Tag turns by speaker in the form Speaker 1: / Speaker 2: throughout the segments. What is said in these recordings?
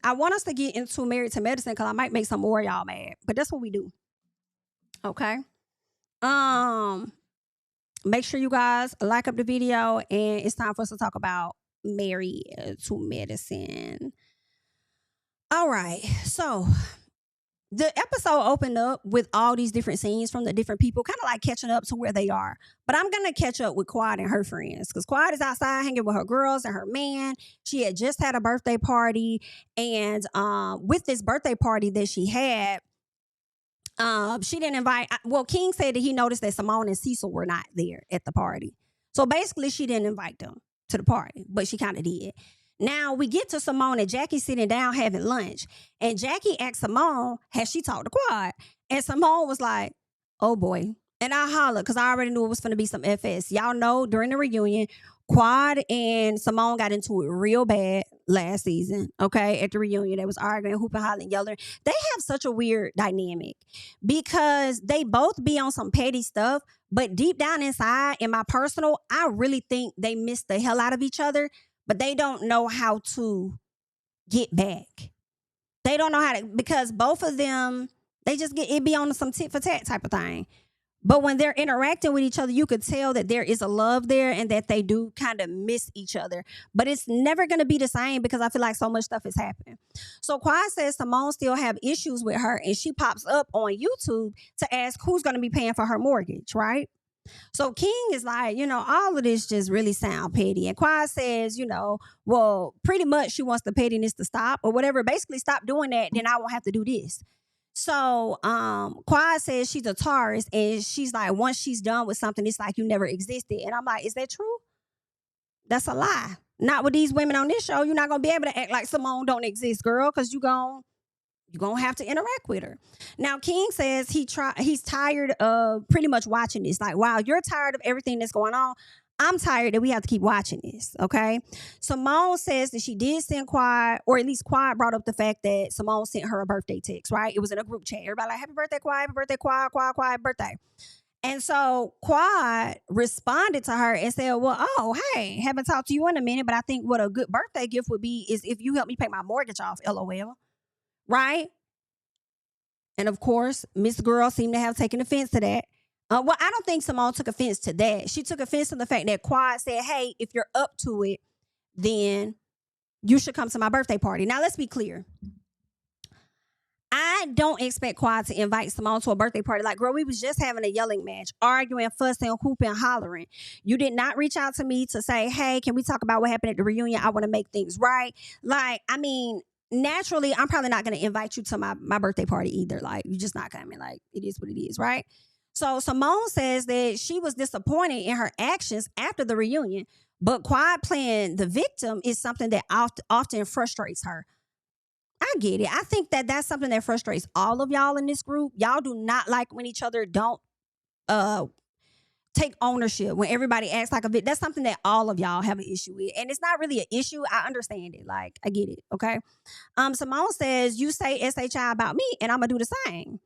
Speaker 1: I want us to get into Married to Medicine because I might make some more of y'all mad. But that's what we do. Okay. Make sure you guys like up the video, and it's time for us to talk about Married to Medicine. All right. So the episode opened up with all these different scenes from the different people, kind of like catching up to where they are. But I'm going to catch up with Quad and her friends because Quad is outside hanging with her girls and her man. She had just had a birthday party. And with this birthday party that she had, she didn't invite. Well, King said that he noticed that Simone and Cecil were not there at the party. So basically, she didn't invite them to the party, but she kind of did. Now we get to Simone and Jackie sitting down having lunch. And Jackie asked Simone, has she talked to Quad? And Simone was like, oh boy. And I hollered because I already knew it was going to be some FS. Y'all know during the reunion, Quad and Simone got into it real bad last season. Okay. At the reunion, they was arguing, hooping, hollering, yelling. They have such a weird dynamic because they both be on some petty stuff. But deep down inside, in my personal, I really think they miss the hell out of each other. But they don't know how to get back. They don't know how to, because both of them, they just get, it be on some tit for tat type of thing. But when they're interacting with each other, you could tell that there is a love there and that they do kind of miss each other. But it's never going to be the same because I feel like so much stuff is happening. So Quad says Simone still have issues with her, and she pops up on YouTube to ask who's going to be paying for her mortgage, right? So King is like, all of this just really sound petty. And Quad says, well, pretty much she wants the pettiness to stop or whatever. Basically, stop doing that, then I won't have to do this. So Quad says she's a Taurus, and she's like, once she's done with something, it's like you never existed. And I'm like, is that true? That's a lie. Not with these women on this show. You're not going to be able to act like Simone don't exist, girl, because you're going to have to interact with her. Now, King says he's tired of pretty much watching this. Like, wow, you're tired of everything that's going on. I'm tired that we have to keep watching this, okay? Simone says that she did send Quad, or at least Quad brought up the fact that Simone sent her a birthday text, right? It was in a group chat. Everybody like, happy birthday, Quad, happy birthday, Quad, Quad, Quad, birthday. And so Quad responded to her and said, well, oh, hey, haven't talked to you in a minute, but I think what a good birthday gift would be is if you help me pay my mortgage off, LOL. Right? And of course, Miss Girl seemed to have taken offense to that. Well, I don't think Simone took offense to that. She took offense to the fact that Quad said, hey, if you're up to it, then you should come to my birthday party. Now, let's be clear. I don't expect Quad to invite Simone to a birthday party. Like, girl, we was just having a yelling match, arguing, fussing, hooping, hollering. You did not reach out to me to say, hey, can we talk about what happened at the reunion? I want to make things right. Like, I mean, naturally, I'm probably not going to invite you to my birthday party either. Like, you're just not coming. Like, it is what it is, right? So Simone says that she was disappointed in her actions after the reunion, but Quad playing the victim is something that often frustrates her. I get it. I think that that's something that frustrates all of y'all in this group. Y'all do not like when each other don't take ownership, when everybody acts like a victim. That's something that all of y'all have an issue with. And it's not really an issue. I understand it. Like, I get it. Okay. Simone says, you say SHI about me and I'm going to do the same.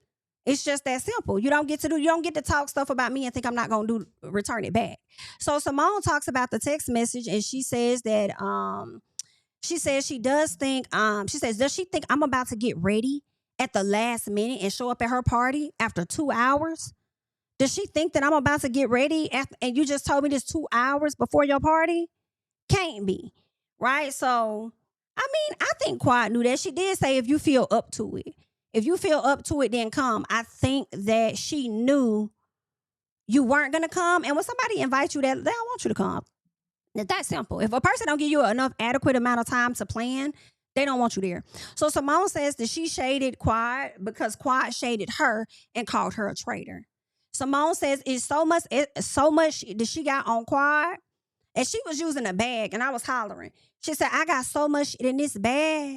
Speaker 1: It's just that simple. You don't get to talk stuff about me and think I'm not going to return it back. So Simone talks about the text message, and she says that, does she think I'm about to get ready at the last minute and show up at her party after 2 hours? Does she think that I'm about to get ready and you just told me this 2 hours before your party? Can't be, right? So, I mean, I think Quad knew that. She did say, if you feel up to it. If you feel up to it, then come. I think that she knew you weren't going to come. And when somebody invites you, they don't want you to come. It's that simple. If a person don't give you enough adequate amount of time to plan, they don't want you there. So Simone says that she shaded Quad because Quad shaded her and called her a traitor. Simone says it's so much that she got on Quad, and she was using a bag, and I was hollering. She said, I got so much in this bag,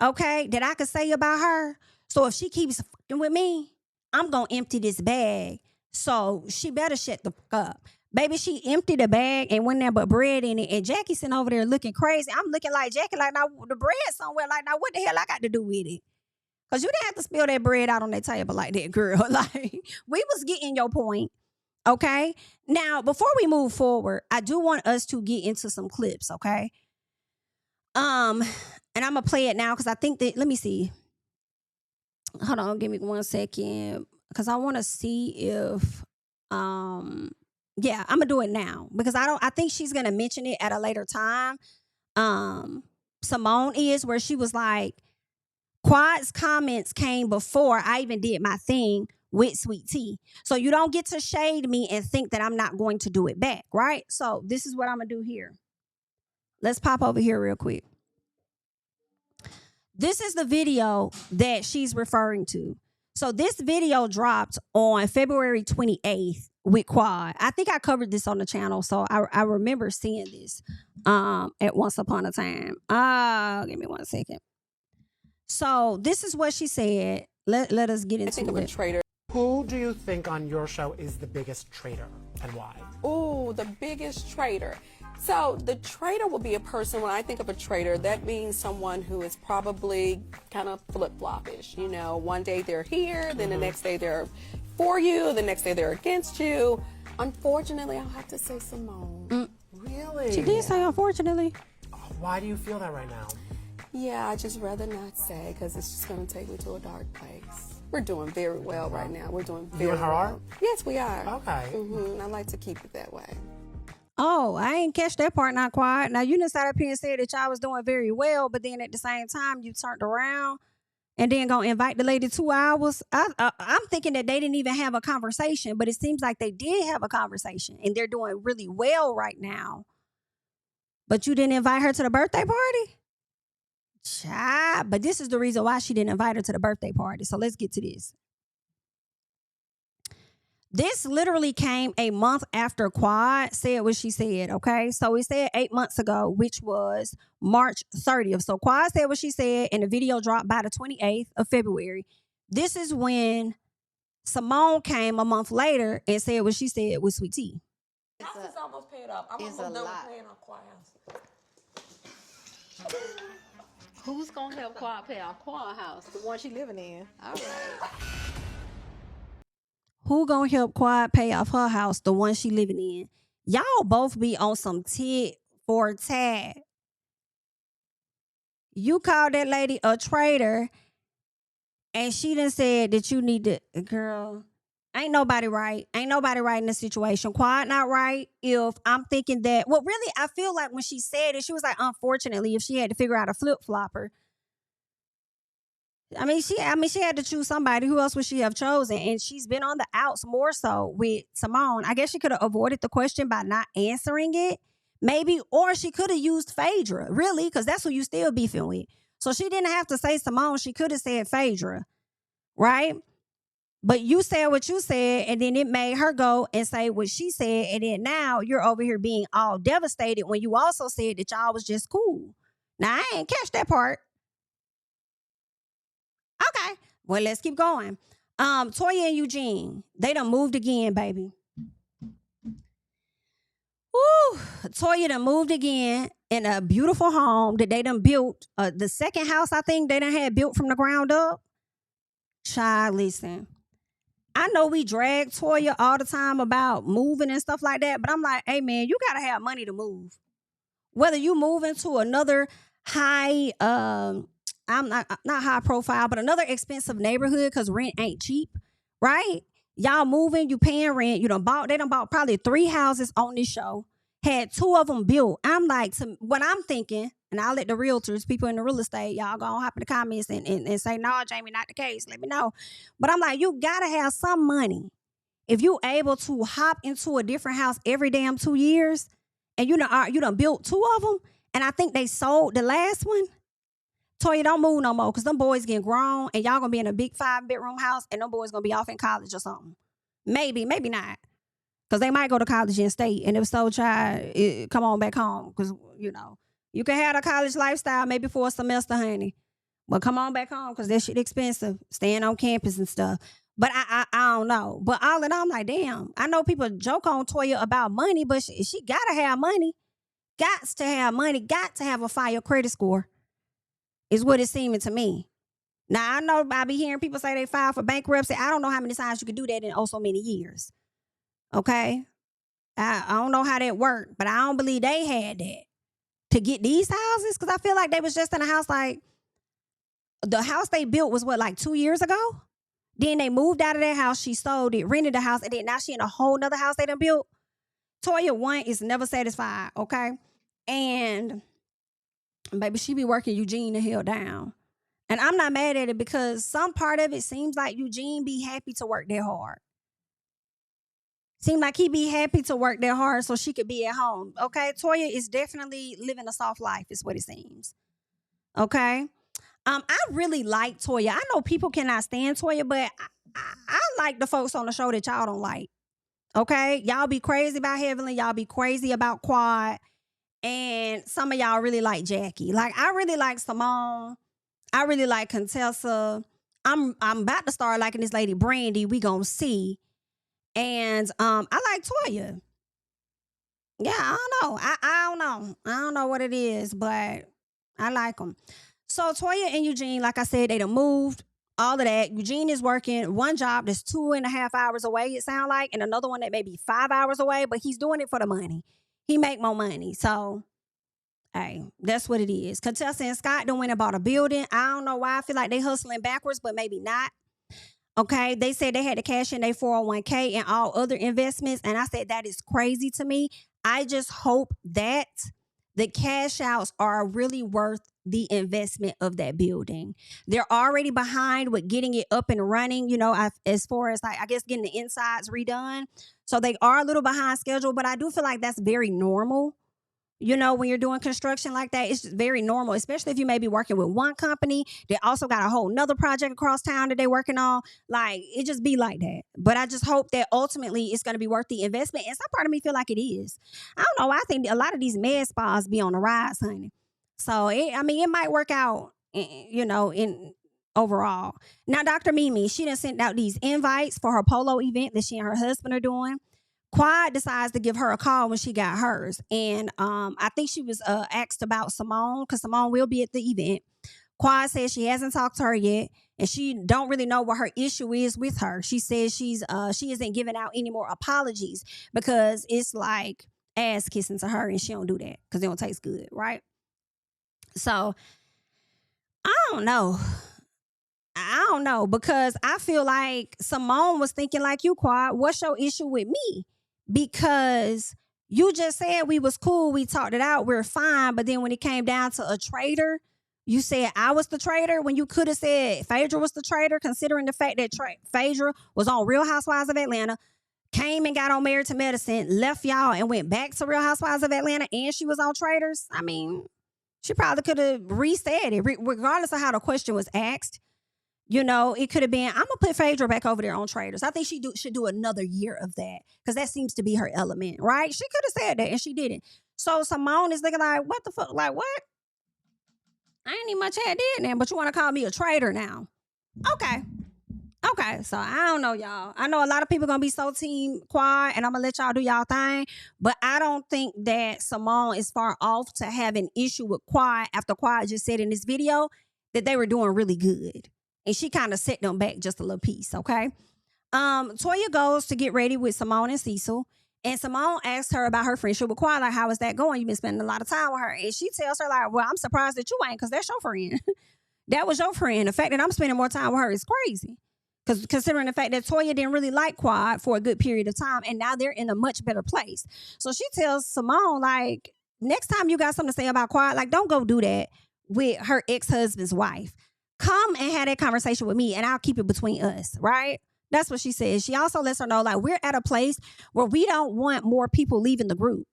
Speaker 1: okay, that I could say about her. So if she keeps fucking with me, I'm going to empty this bag. So she better shut the fuck up. Baby, she emptied the bag and went there but bread in it. And Jackie sitting over there looking crazy. I'm looking like Jackie, like, now the bread somewhere. Like, now what the hell I got to do with it? Because you didn't have to spill that bread out on that table like that, girl. Like, we was getting your point. Okay? Now, before we move forward, I do want us to get into some clips, okay? And I'm going to play it now because I think that, let me see. Hold on, give me 1 second. Because I want to see if, yeah, I'm going to do it now. Because I think she's going to mention it at a later time. Simone is, where she was like, Quad's comments came before I even did my thing with Sweet Tea. So you don't get to shade me and think that I'm not going to do it back, right? So this is what I'm going to do here. Let's pop over here real quick. This is the video that she's referring to. So this video dropped on February 28th with Quad. I think I covered this on the channel, so I remember seeing this at once upon a time. Give me 1 second. So this is what she said. Let us get into it.
Speaker 2: I think of a traitor.
Speaker 3: Who do you think on your show is the biggest traitor and why?
Speaker 2: Oh, the biggest traitor. So the traitor will be a person, when I think of a traitor, that means someone who is probably kind of flip-floppish. You know, one day they're here, then the next day they're for you, the next day they're against you. Unfortunately, I'll have to say Simone.
Speaker 3: Really?
Speaker 1: She did say unfortunately.
Speaker 3: Why do you feel that right now?
Speaker 2: Yeah, I just rather not say, because it's just going to take me to a dark place. We're doing very well right now. We're doing very well.
Speaker 3: You and her are?
Speaker 2: Yes, we are.
Speaker 3: Okay.
Speaker 2: I like to keep it that way.
Speaker 1: Oh, I ain't catch that part, not quiet. Now, you done sat up here and said that y'all was doing very well, but then at the same time, you turned around and then gonna invite the lady 2 hours. I'm thinking that they didn't even have a conversation, but it seems like they did have a conversation, and they're doing really well right now. But you didn't invite her to the birthday party? Child, but this is the reason why she didn't invite her to the birthday party. So let's get to this. This literally came a month after Quad said what she said, okay? So it said 8 months ago, which was March 30th. So Quad said what she said, and the video dropped by the 28th of February. This is when Simone came a month later and said what she said with Sweet Tea.
Speaker 2: House is almost paid up. I'm almost done with paying on Quad house.
Speaker 4: Who's gonna help Quad pay our Quad house? The one she living in. All right.
Speaker 1: Who gonna help Quad pay off her house, the one she living in? Y'all both be on some tit for tat. You called that lady a traitor, and she done said that you need to, girl, ain't nobody right. Ain't nobody right in this situation. Quad not right. If I'm thinking that, well, really, I feel like when she said it, she was like, unfortunately, if she had to figure out a flip-flopper. I mean, she had to choose somebody. Who else would she have chosen? And she's been on the outs more so with Simone. I guess she could have avoided the question by not answering it, maybe, or she could have used Phaedra, really, because that's who you still beefing with. So she didn't have to say Simone. She could have said Phaedra, right? But you said what you said, and then it made her go and say what she said, and then now you're over here being all devastated when you also said that y'all was just cool. Now, I ain't catch that part. Okay, well, let's keep going. Toya and Eugene, they done moved again, baby. Woo! Toya done moved again in a beautiful home that they done built. The second house, I think, they done had built from the ground up. Child, listen. I know we drag Toya all the time about moving and stuff like that, but I'm like, hey, man, you got to have money to move. Whether you move into another high, I'm not high profile, but another expensive neighborhood because rent ain't cheap, right? Y'all moving, you paying rent. They done bought probably 3 houses on this show, had 2 of them built. I'm like, what I'm thinking, and I'll let the realtors, people in the real estate, y'all go hop in the comments and say, no, Jamie, not the case. Let me know. But I'm like, you got to have some money. If you able to hop into a different house every damn 2 years, and you done built 2 of them, and I think they sold the last one, Toya, don't move no more, because them boys getting grown, and y'all gonna be in a big 5-bedroom house, and them boys gonna be off in college or something. Maybe not. Because they might go to college in state, and if so, child, come on back home. Because, you can have a college lifestyle maybe for a semester, honey. But come on back home, because that shit expensive, staying on campus and stuff. But I don't know. But all in all, I'm like, damn, I know people joke on Toya about money, but she gotta have money. Got to have money. Got to have a fire credit score. Is what it's seeming to me. Now, I know I be hearing people say they filed for bankruptcy. I don't know how many times you could do that in so many years. Okay? I don't know how that worked, but I don't believe they had that. to get these houses? Because I feel like they was just in a house, like, the house they built was what, like 2 years ago? Then they moved out of their house. She sold it, rented the house, and then now she in a whole nother house they done built. Toya, one, is never satisfied, okay? And baby, she be working Eugene the hell down. And I'm not mad at it because some part of it seems like Eugene be happy to work that hard. Seem like he be happy to work that hard so she could be at home. Okay, Toya is definitely living a soft life, is what it seems. Okay, I really like Toya. I know people cannot stand Toya, but I like the folks on the show that y'all don't like. Okay, y'all be crazy about Heavenly, y'all be crazy about Quad, and some of y'all really like Jackie. Like, I really like Simone. I really like Contessa. I'm about to start liking this lady Brandy. We gonna see. And I like Toya. Yeah, I don't know. I don't know. I don't know what it is, but I like them. So Toya and Eugene, like I said, they done moved. All of that. Eugene is working one job that's 2.5 hours away, it sounds like, and another one that may be 5 hours away, but he's doing it for the money. He make more money. So, hey, that's what it is. Contessa and Scott done went and bought a building. I don't know why. I feel like they hustling backwards, but maybe not. Okay, they said they had to cash in their 401k and all other investments. And I said, that is crazy to me. I just hope that the cash outs are really worth the investment of that building. They're already behind with getting it up and running, you know, as far as, like, I guess getting the insides redone. So they are a little behind schedule, but I do feel like that's very normal. You know, when you're doing construction like that, it's just very normal, especially if you may be working with one company. They also got a whole nother project across town that they're working on. Like, it just be like that. But I just hope that ultimately it's going to be worth the investment. And some part of me feel like it is. I don't know. I think a lot of these med spas be on the rise, honey. So, it might work out, you know, in overall. Now, Dr. Mimi, she done sent out these invites for her Polo event that she and her husband are doing. Quad decides to give her a call when she got hers. And I think she was asked about Simone, because Simone will be at the event. Quad says she hasn't talked to her yet, and she don't really know what her issue is with her. She says she isn't giving out any more apologies because it's like ass kissing to her, and she don't do that because it don't taste good, right? So I don't know because I feel like Simone was thinking like you, Quad. What's your issue with me? Because you just said we was cool, we talked it out, we're fine. But then when it came down to a traitor, you said I was the traitor when you could have said Phaedra was the traitor, considering the fact that Phaedra was on Real Housewives of Atlanta, came and got on Married to Medicine, left y'all and went back to Real Housewives of Atlanta, and she was on Traitors. I mean, she probably could have resaid it, regardless of how the question was asked. You know, it could have been, I'm going to put Phaedra back over there on Traitors. I think she should do another year of that because that seems to be her element, right? She could have said that and she didn't. So Simone is looking like, what the fuck? Like, what? I ain't even much had did then, but you want to call me a traitor now. Okay. So I don't know, y'all. I know a lot of people going to be so team Quad, and I'm going to let y'all do y'all thing. But I don't think that Simone is far off to have an issue with Quad after Quad just said in this video that they were doing really good. And she kind of set them back just a little piece, okay? Toya goes to get ready with Simone and Cecil. And Simone asks her about her friendship with Quad. Like, how is that going? You've been spending a lot of time with her. And she tells her, like, well, I'm surprised that you ain't, because that's your friend. That was your friend. The fact that I'm spending more time with her is crazy. Because considering the fact that Toya didn't really like Quad for a good period of time, and now they're in a much better place. So she tells Simone, like, next time you got something to say about Quad, like, don't go do that with her ex-husband's wife. Come and have that conversation with me, and I'll keep it between us, right? That's what she says. She also lets her know, like, we're at a place where we don't want more people leaving the group.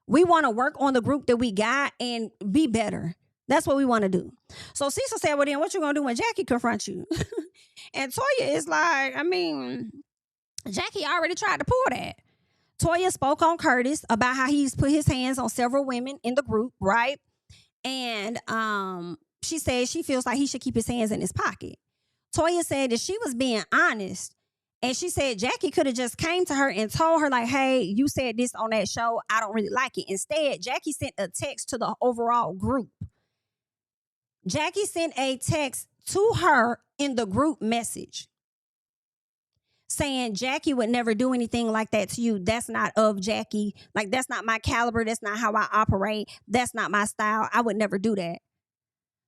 Speaker 1: We want to work on the group that we got and be better. That's what we want to do. So Cecil said, well, then what you going to do when Jackie confronts you? And Toya is like, I mean, Jackie already tried to pull that. Toya spoke on Curtis about how he's put his hands on several women in the group, right? And she said she feels like he should keep his hands in his pocket. Toya said that she was being honest. And she said Jackie could have just came to her and told her, like, hey, you said this on that show. I don't really like it. Instead, Jackie sent a text to the overall group. Jackie sent a text to her in the group message saying Jackie would never do anything like that to you. That's not of Jackie. Like, that's not my caliber. That's not how I operate. That's not my style. I would never do that.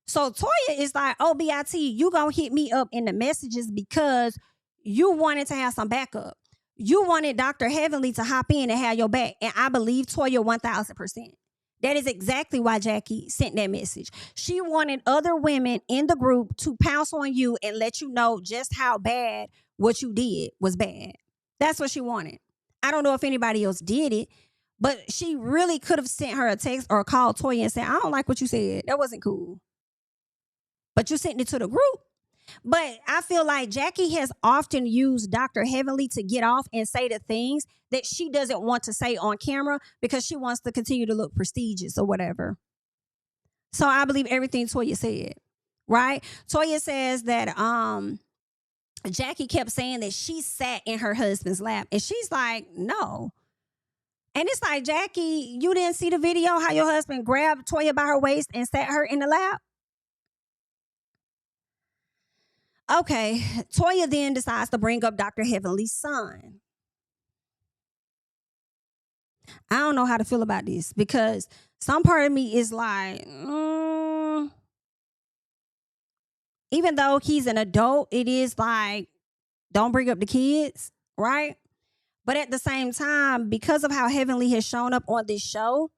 Speaker 1: So Toya is like, oh, BIT, you gonna hit me up in the messages because you wanted to have some backup. You wanted Dr. Heavenly to hop in and have your back. And I believe Toya 1000%. That is exactly why Jackie sent that message. She wanted other women in the group to pounce on you and let you know just how bad what you did was bad. That's what she wanted. I don't know if anybody else did it, but she really could have sent her a text or called Toya and said, I don't like what you said. That wasn't cool. But you sent it to the group. But I feel like Jackie has often used Dr. Heavenly to get off and say the things that she doesn't want to say on camera because she wants to continue to look prestigious or whatever. So I believe everything Toya said, right? Toya says that Jackie kept saying that she sat in her husband's lap. And she's like, no. And it's like, Jackie, you didn't see the video how your husband grabbed Toya by her waist and sat her in the lap? Okay, Toya then decides to bring up Dr. Heavenly's son. I don't know how to feel about this because some part of me is like, even though he's an adult, it is like, don't bring up the kids, right? But at the same time, because of how Heavenly has shown up on this show,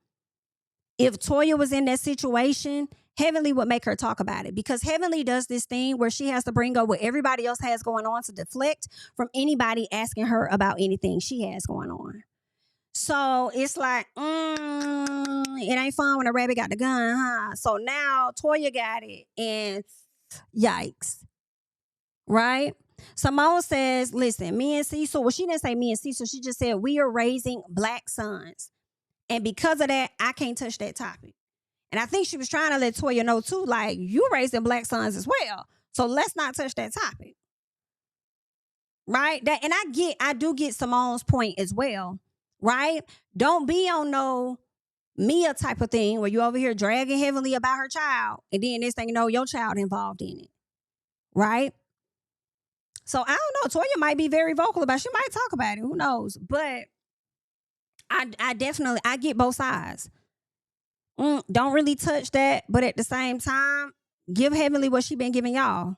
Speaker 1: if Toya was in that situation, Heavenly would make her talk about it because Heavenly does this thing where she has to bring up what everybody else has going on to deflect from anybody asking her about anything she has going on. So it's like, it ain't fun when a rabbit got the gun, huh? So now Toya got it and yikes, right? Simone says, listen, me and Cecil, well, she didn't say me and Cecil. She just said, we are raising black sons. And because of that, I can't touch that topic. And I think she was trying to let Toya know too, like, you raising black sons as well. So let's not touch that topic. Right? That, and I do get Simone's point as well. Right? Don't be on no Mia type of thing where you over here dragging Heavenly about her child. And then this thing, you know, your child involved in it. Right? So I don't know. Toya might be very vocal about it. She might talk about it. Who knows? But I definitely, I get both sides. Don't really touch that, but at the same time, give Heavenly what she been giving y'all.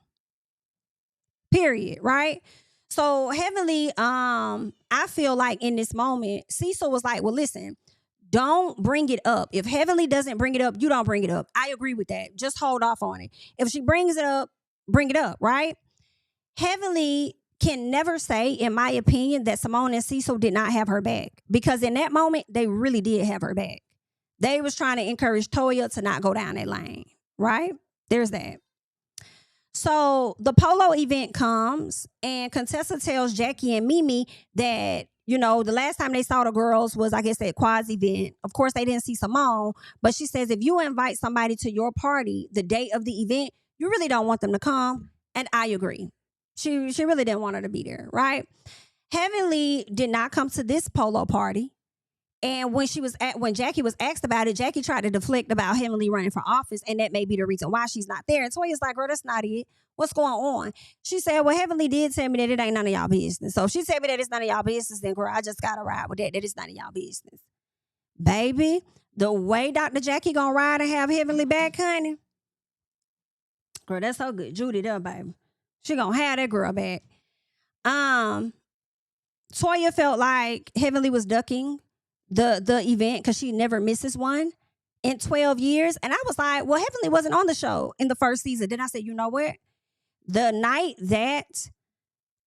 Speaker 1: Period, right? So Heavenly, I feel like in this moment, Cecil was like, well, listen, don't bring it up. If Heavenly doesn't bring it up, you don't bring it up. I agree with that. Just hold off on it. If she brings it up, bring it up, right? Heavenly can never say, in my opinion, that Simone and Cecil did not have her back. Because in that moment, they really did have her back. They was trying to encourage Toya to not go down that lane, right? There's that. So the Polo event comes and Contessa tells Jackie and Mimi that, you know, the last time they saw the girls was, I guess, at Quad's event. Of course, they didn't see Simone, but she says if you invite somebody to your party the day of the event, you really don't want them to come. And I agree. She really didn't want her to be there, right? Heavenly did not come to this Polo party. And when Jackie was asked about it, Jackie tried to deflect about Heavenly running for office, and that may be the reason why she's not there. And Toya's like, girl, that's not it. What's going on? She said, well, Heavenly did tell me that it ain't none of y'all business. So if she said me that it's none of y'all business, then girl, I just gotta ride with that it's none of y'all business. Baby, the way Dr. Jackie gonna ride and have Heavenly back, honey, girl, that's so good. Judy there, baby. She gonna have that girl back. Toya felt like Heavenly was ducking the event because she never misses one in 12 years. And I was like, well, Heavenly wasn't on the show in the first season. Then I said, you know what? The night that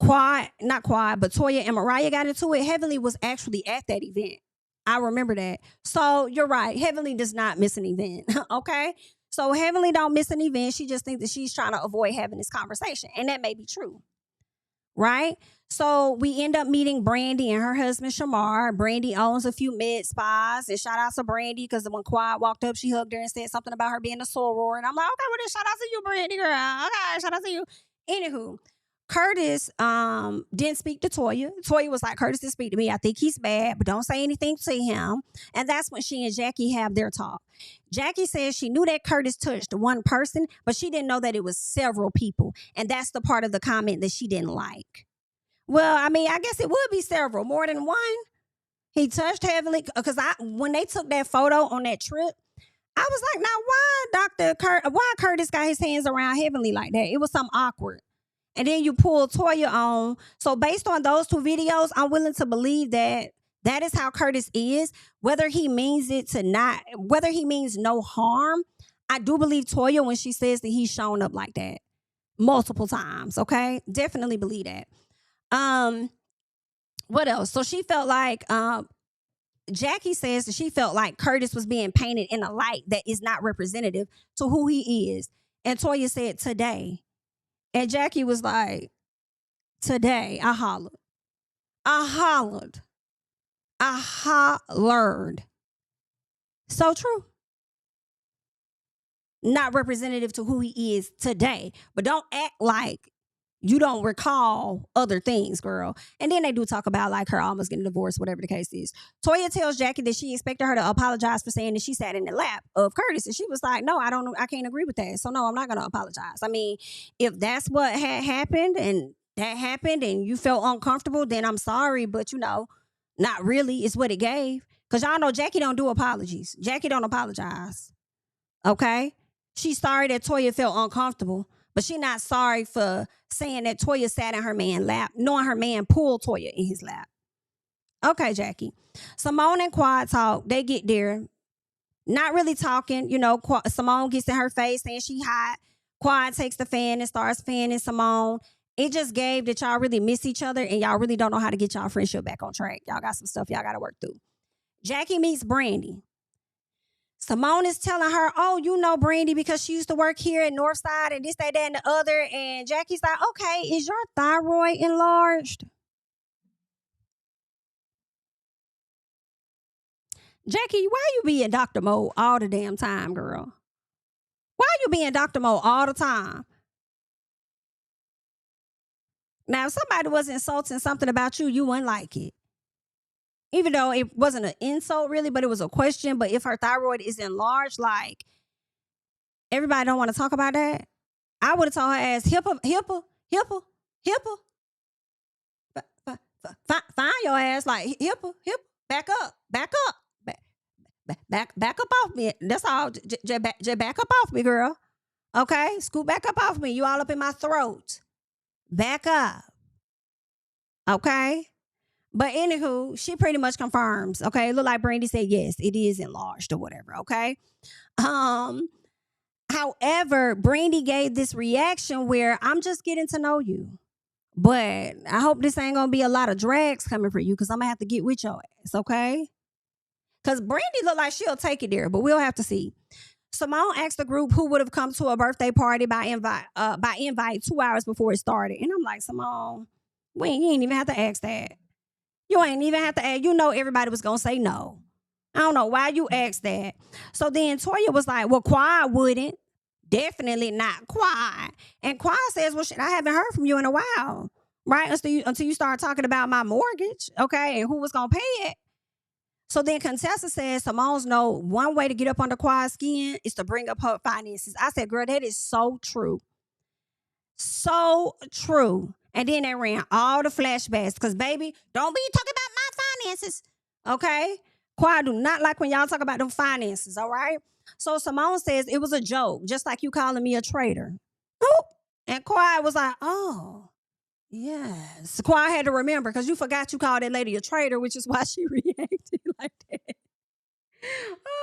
Speaker 1: Toya and Mariah got into it, Heavenly was actually at that event. I remember that. So you're right. Heavenly does not miss an event. Okay? So Heavenly don't miss an event. She just thinks that she's trying to avoid having this conversation. And that may be true. Right? So we end up meeting Brandy and her husband, Shamar. Brandy owns a few med spas. And shout out to Brandy because when Quad walked up, she hugged her and said something about her being a soror. And I'm like, okay, well then shout out to you, Brandy, girl. Okay, shout out to you. Anywho, Curtis didn't speak to Toya. Toya was like, Curtis didn't speak to me. I think he's bad, but don't say anything to him. And that's when she and Jackie have their talk. Jackie says she knew that Curtis touched one person, but she didn't know that it was several people. And that's the part of the comment that she didn't like. Well, I mean, I guess it would be several, more than one. He touched heavily because when they took that photo on that trip, I was like, now why Curtis got his hands around Heavenly like that? It was something awkward. And then you pull Toya on. So based on those two videos, I'm willing to believe that that is how Curtis is. Whether he means whether he means no harm, I do believe Toya when she says that he's shown up like that multiple times. Okay, definitely believe that. What else? So she felt like Jackie says that she felt like Curtis was being painted in a light that is not representative to who he is. And Toya said today. And Jackie was like, today, I hollered. So true. Not representative to who he is today. But don't act like you don't recall other things, girl. And then they do talk about like her almost getting divorced, whatever the case is. Toya tells Jackie that she expected her to apologize for saying that she sat in the lap of Curtis. And she was like, no, I can't agree with that. So no, I'm not going to apologize. I mean, if that's what had happened and that happened and you felt uncomfortable, then I'm sorry. But not really. It's what it gave. Because y'all know Jackie don't do apologies. Jackie don't apologize. Okay? She's sorry that Toya felt uncomfortable. But she not sorry for saying that Toya sat in her man's lap, knowing her man pulled Toya in his lap. Okay, Jackie. Simone and Quad talk. They get there. Not really talking. Simone gets in her face saying she hot. Quad takes the fan and starts fanning Simone. It just gave that y'all really miss each other and y'all really don't know how to get y'all friendship back on track. Y'all got some stuff y'all got to work through. Jackie meets Brandy. Simone is telling her, oh, you know Brandy because she used to work here at Northside and this, that, and the other. And Jackie's like, okay, is your thyroid enlarged? Jackie, why you be in doctor mode all the damn time, girl? Why you be in doctor mode all the time? Now, if somebody was insulting something about you, you wouldn't like it. Even though it wasn't an insult really, but it was a question. But if her thyroid is enlarged, like, everybody don't want to talk about that. I would have told her ass, hipper. Find your ass like hipper. Back up. Back up off me. That's all. Just back up off me, girl. Okay? Scoot back up off me. You all up in my throat. Back up. Okay? But anywho, she pretty much confirms, okay? It looked like Brandy said, yes, it is enlarged or whatever, okay? However, Brandy gave this reaction where I'm just getting to know you. But I hope this ain't going to be a lot of drags coming for you because I'm going to have to get with your ass, okay? Because Brandy looked like she'll take it there, but we'll have to see. Simone asked the group who would have come to a birthday party by invite 2 hours before it started. And I'm like, Simone, you ain't even have to ask that. You ain't even have to ask. You know everybody was going to say no. I don't know why you asked that. So then Toya was like, well, Quad wouldn't. Definitely not Quad. And Quad says, well, shit, I haven't heard from you in a while. Right? Until you start talking about my mortgage. Okay? And who was going to pay it. So then Contessa says, Simone's know one way to get up under Quad's skin is to bring up her finances. I said, girl, that is so true. So true. And then they ran all the flashbacks. Because, baby, don't be talking about my finances. Okay? Quad do not like when y'all talk about them finances. All right? So Simone says it was a joke. Just like you calling me a traitor. Oop. And Quad was like, oh, yes. Quad had to remember because you forgot you called that lady a traitor, which is why she reacted like that.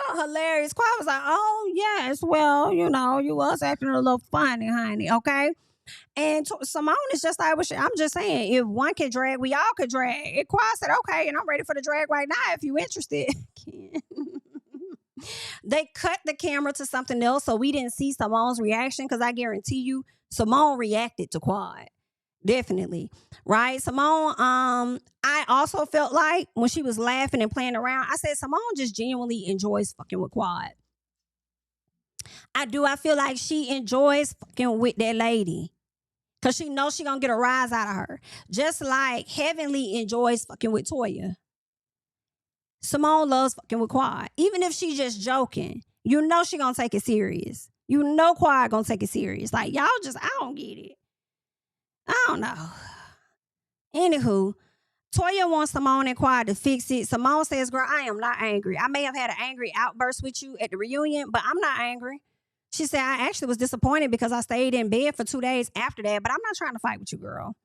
Speaker 1: Oh, hilarious. Quad was like, oh, yes. Well, you was acting a little funny, honey. Okay? And Simone is just like, well, I'm just saying, if one can drag, we all could drag. And Quad said, okay, and I'm ready for the drag right now if you interested. They cut the camera to something else, so we didn't see Simone's reaction because I guarantee you, Simone reacted to Quad. Definitely. Right? Simone, I also felt like when she was laughing and playing around, I said, Simone just genuinely enjoys fucking with Quad. I feel like she enjoys fucking with that lady. Because she knows she going to get a rise out of her. Just like Heavenly enjoys fucking with Toya. Simone loves fucking with Quad. Even if she's just joking, you know she going to take it serious. You know Quad going to take it serious. Like, y'all just, I don't get it. I don't know. Anywho, Toya wants Simone and Quad to fix it. Simone says, girl, I am not angry. I may have had an angry outburst with you at the reunion, but I'm not angry. She said, I actually was disappointed because I stayed in bed for 2 days after that, but I'm not trying to fight with you, girl.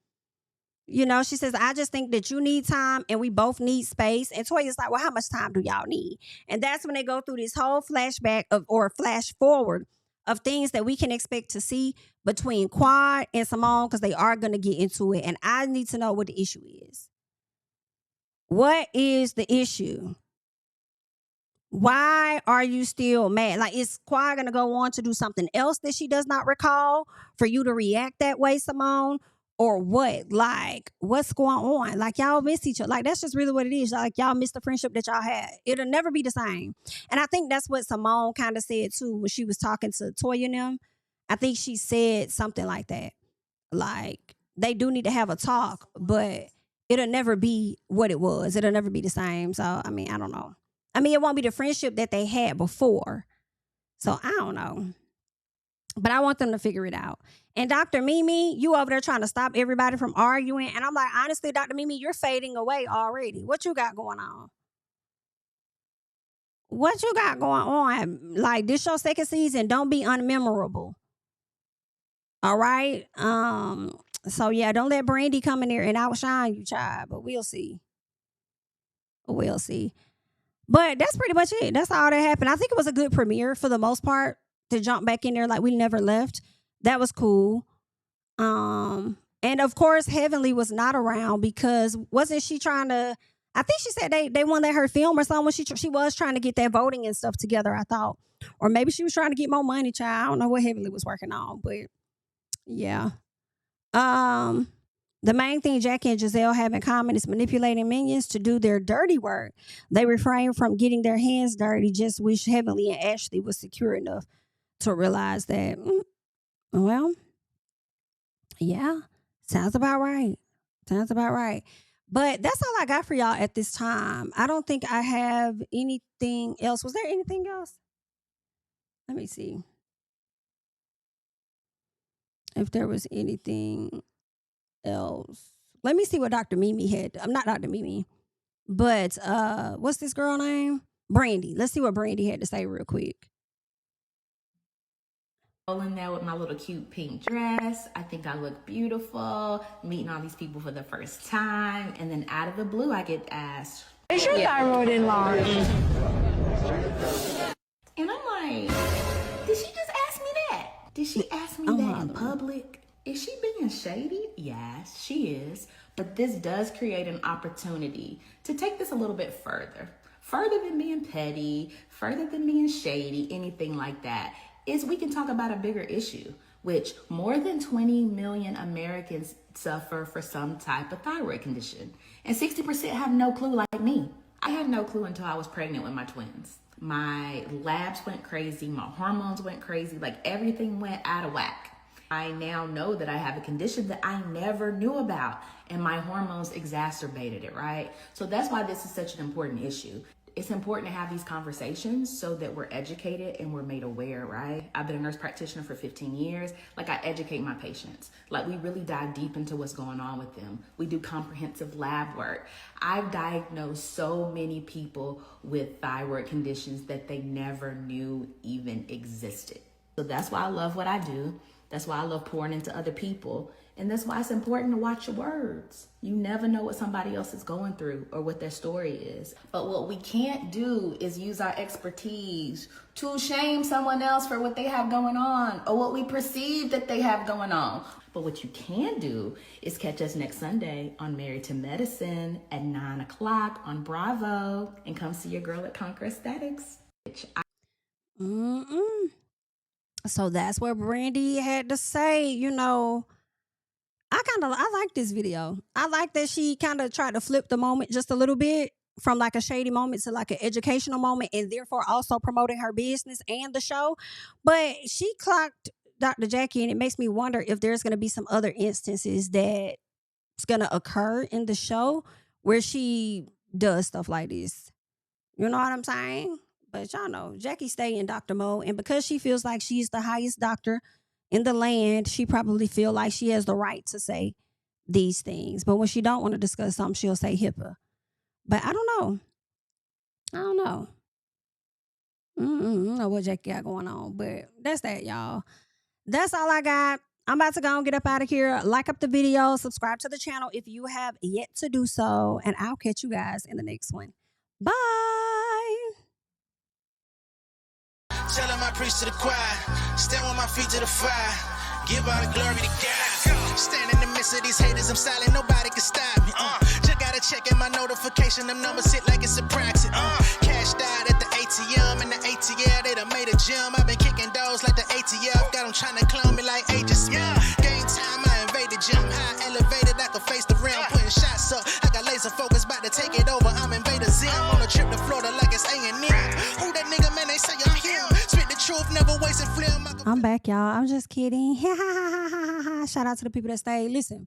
Speaker 1: You know, she says, I just think that you need time and we both need space. And Toya's like, well, how much time do y'all need? And that's when they go through this whole flashback or flash forward of things that we can expect to see between Quad and Simone, because they are going to get into it. And I need to know what the issue is. What is the issue? Why are you still mad? Like, is Quad going to go on to do something else that she does not recall for you to react that way, Simone? Or what? Like, what's going on? Like, y'all miss each other. Like, that's just really what it is. Like, y'all miss the friendship that y'all had. It'll never be the same. And I think that's what Simone kind of said, too, when she was talking to Toya and them. I think she said something like that. Like, they do need to have a talk, but it'll never be what it was. It'll never be the same. So, I mean, I don't know. I mean, it won't be the friendship that they had before. So, I don't know. But I want them to figure it out. And Dr. Mimi, you over there trying to stop everybody from arguing. And I'm like, honestly, Dr. Mimi, you're fading away already. What you got going on? What you got going on? Like, this your second season. Don't be unmemorable. All right? So, yeah, don't let Brandy come in there and outshine you, child. But we'll see. We'll see. But that's pretty much it. That's all that happened. I think it was a good premiere for the most part to jump back in there like we never left. That was cool. And of course, Heavenly was not around because wasn't she trying to, I think she said they won't let her film or something. She was trying to get that voting and stuff together, I thought. Or maybe she was trying to get more money, child. I don't know what Heavenly was working on, but yeah. The main thing Jackie and Giselle have in common is manipulating minions to do their dirty work. They refrain from getting their hands dirty, just wish Heavenly and Ashley was secure enough to realize that, well, yeah, sounds about right. Sounds about right. But that's all I got for y'all at this time. I don't think I have anything else. Was there anything else? Let me see if there was anything else. Let me see what Dr. Mimi had. I'm not Dr. Mimi, but what's this girl name? Brandy. Let's see what Brandy had to say real quick.
Speaker 5: In there with my little cute pink dress. I think I look beautiful, meeting all these people for the first time, and then out of the blue I get asked,
Speaker 6: is your thyroid enlarged?
Speaker 5: And I'm like, did she just ask me that? Did she ask me that in public? Is she being shady? Yes, she is. But this does create an opportunity to take this a little bit further. Further than being petty, further than being shady, anything like that, is we can talk about a bigger issue, which more than 20 million Americans suffer for some type of thyroid condition. And 60% have no clue like me. I had no clue until I was pregnant with my twins. My labs went crazy, my hormones went crazy, like everything went out of whack. I now know that I have a condition that I never knew about, and my hormones exacerbated it, right? So that's why this is such an important issue. It's important to have these conversations so that we're educated and we're made aware, right? I've been a nurse practitioner for 15 years. Like, I educate my patients. Like, we really dive deep into what's going on with them. We do comprehensive lab work. I've diagnosed so many people with thyroid conditions that they never knew even existed. So that's why I love what I do. That's why I love pouring into other people. And that's why it's important to watch your words. You never know what somebody else is going through or what their story is. But what we can't do is use our expertise to shame someone else for what they have going on or what we perceive that they have going on. But what you can do is catch us next Sunday on Married to Medicine at 9 o'clock on Bravo, and come see your girl at Conquer Aesthetics.
Speaker 1: So that's what Brandy had to say. You know, I like this video. I like that she kind of tried to flip the moment just a little bit from like a shady moment to like an educational moment, and therefore also promoting her business and the show. But she clocked Dr. Jackie, and it makes me wonder if there's going to be some other instances that's going to occur in the show where she does stuff like this. You know what I'm saying? But y'all know, Jackie stay in doctor mode, and because she feels like she's the highest doctor in the land, she probably feel like she has the right to say these things. But when she don't want to discuss something, she'll say HIPAA. But I don't know. I don't know. I don't know what Jackie got going on. But that's that, y'all. That's all I got. I'm about to go and get up out of here. Like up the video. Subscribe to the channel if you have yet to do so. And I'll catch you guys in the next one. Bye.
Speaker 7: Tell him I preach to the choir. Stand with my feet to the fire. Give all the glory to God. Stand in the midst of these haters. I'm silent. Nobody can stop me. Just gotta check in my notification. Them numbers hit like it's a proxy. Cashed out at the ATM and the ATL. They done made a gym. I've been kicking doors like the ATF. Got them trying to clone me like Agent Smith. Game time, I invaded gym. High elevated, I can face the rim. Putting shots up. I got laser focus, about to take it over. I'm Invader Zim. On a trip to Florida like it's A&M. Who that nigga, man? They say I'm him. Spit the truth, never wasting film.
Speaker 1: I'm back, y'all. I'm just kidding. Shout out to the people that stayed. Listen,